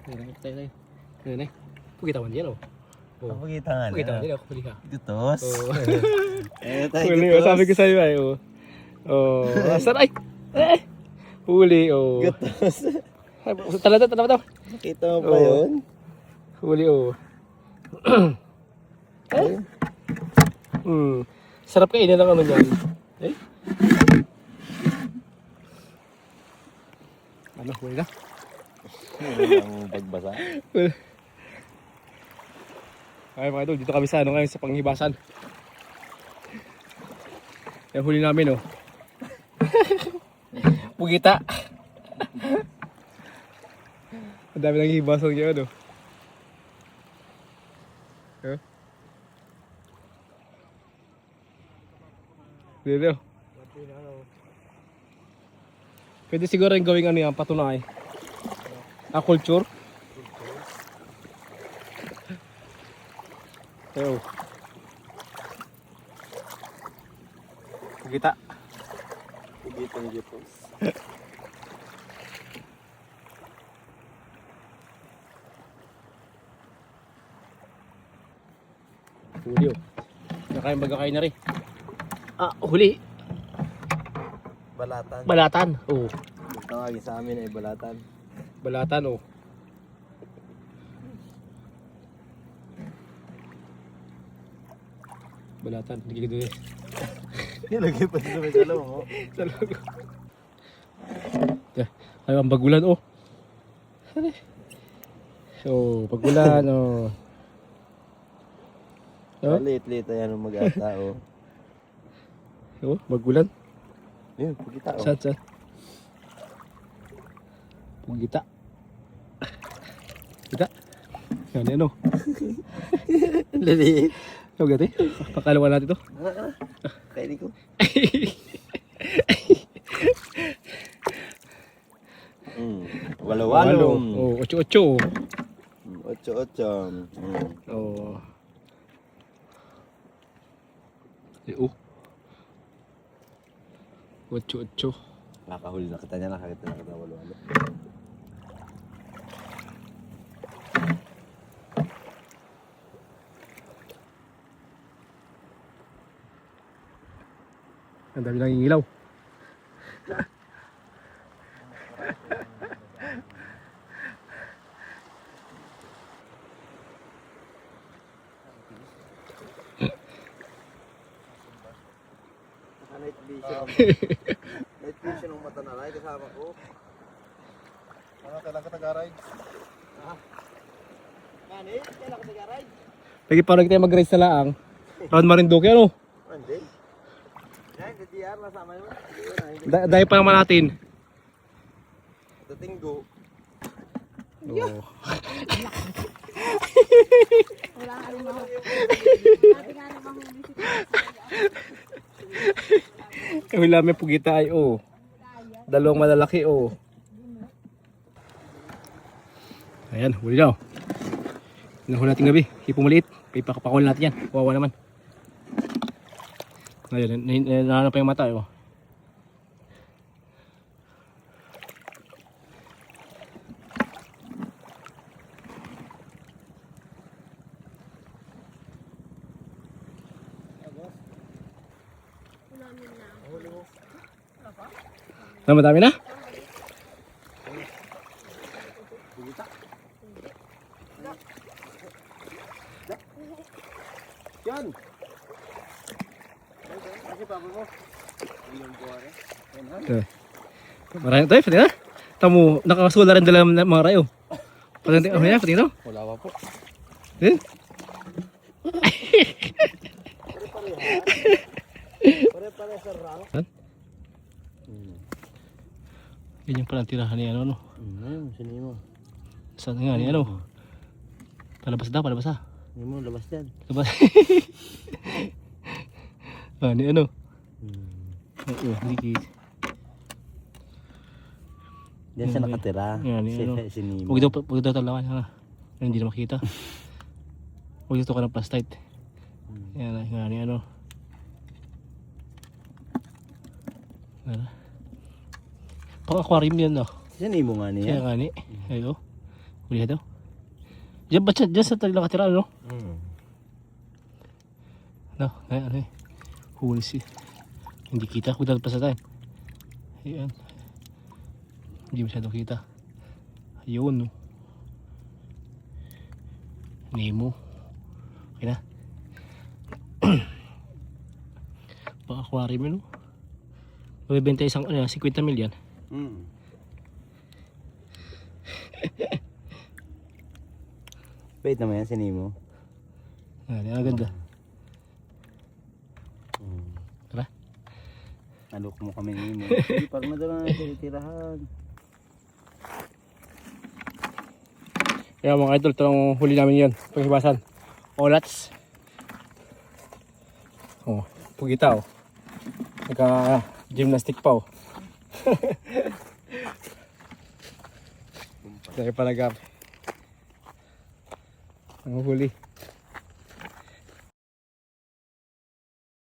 Tayo. Ano. Pugita man diyan oh. Pagitangan. Pugita man diyan oh. Huli ka. Gutos. Huli oh. Sabi ko sa'yo ay oh. Oh, asan ay? Huli oh. Gutos. Tala. Nakita mo pa yun? Huli oh. Sarap kainin ng ano niyan. Eh? Ano, huli na? Ang pagbasa. Ay mga idol, dito kami sa ano ngayon sa panghibasan. Yung huli namin oh. Pugita. Ang dami nang hibasong niya ano. Huh? Dito. Pwede siguro yung gawing ano yan, patunay. Culture. Ew. Pugita. Pugitang gutos. Huli oh. Nakain bagakain na rin. Huli. Balatan. Balatan. Oh. Ang tawagin sa amin ay balatan. Balatan oh. Balatan. Hindi ko doon eh. Nilagay pa dito sa loob mo. Sa loob. Ay, ang bagulan oh. So, bagulan oh. Oh? Lit-lit ayan ang mag-ata oh. Oh, bagulan. Yun, pagkita oh. Saan? Pugita. Kita. Yan yan oh. Lali. Ito gati. Pakalawa natin ito. Kainin ko. Walo-walo. Oh, ocho-ocho. Ocho-ocho. Oh. Ocho-ocho. Nakahuli na kita niya, nakakita na kita walo-walo. Ang dami lang ilaw. Night vision. Night vision ng mata na lang kasama ko. Ano kailan ka nag-ride? Kani, kailan ka nag-ride? Lagi parang tayo mag-race na laang. Round Marinduque ano? Hindi. Yan, DTR nasama mo. Dahil pa naman natin. Ito tinggo. Oh. Wala ka rin mahuli. Dati nga rin mahuli. Kami lang may pugita ay oh. Dalawang malalaki oh. Ayan, huli na oh. Nahuli natin gabi. Hipong maliit. Ipakapakul natin yan. Kawawa naman. Ayun, nahanap pa yung mata oh. Madami na? Yan. Kasi papa mo. Ilang buwari. Yan ha. Marami tayo, pati na. Tamo, nakakasula rin dala ng mga rayo. Pati na, pati na. Wala pa po. Eh? Pare-pare sa rank. Yan yung palang tirahan ni ano no. Sini mo. Saan nga ni ano? Palabas ah. Hindi mo, labas yan. Labas. Ni ano? Hindi. Diyan siya nakatira. Yan, ano. Sini mo. Huwag daw talawan ha. Hindi na makita. Huwag dito ka ng plastite. Yan nga ni ano. Pang aquarium yan no. Sini mo nga niya. Kaya nga ni. Ayo. Huli ka daw. Diyan ba dyan sa tayo nakatira, no? No, ano eh. Huli si. Hindi kita, kung pa sa tayo. Ayan. Hindi masyado kita. Ayun, no. Nemo. Okay na. Baka aquarium yun, no? Mabibenta isang, 50 million. Wait naman yan, si Nemo. Ang ganda. Tara. Nalok mo kami Nemo. Hindi, parang madala na titirahan. Kaya mga idol, ito ang huli namin yun. Panghibasan. Olats. Oh, pugita oh. Naka-gymnastic pa oh. Dahil palagap. Ang huli.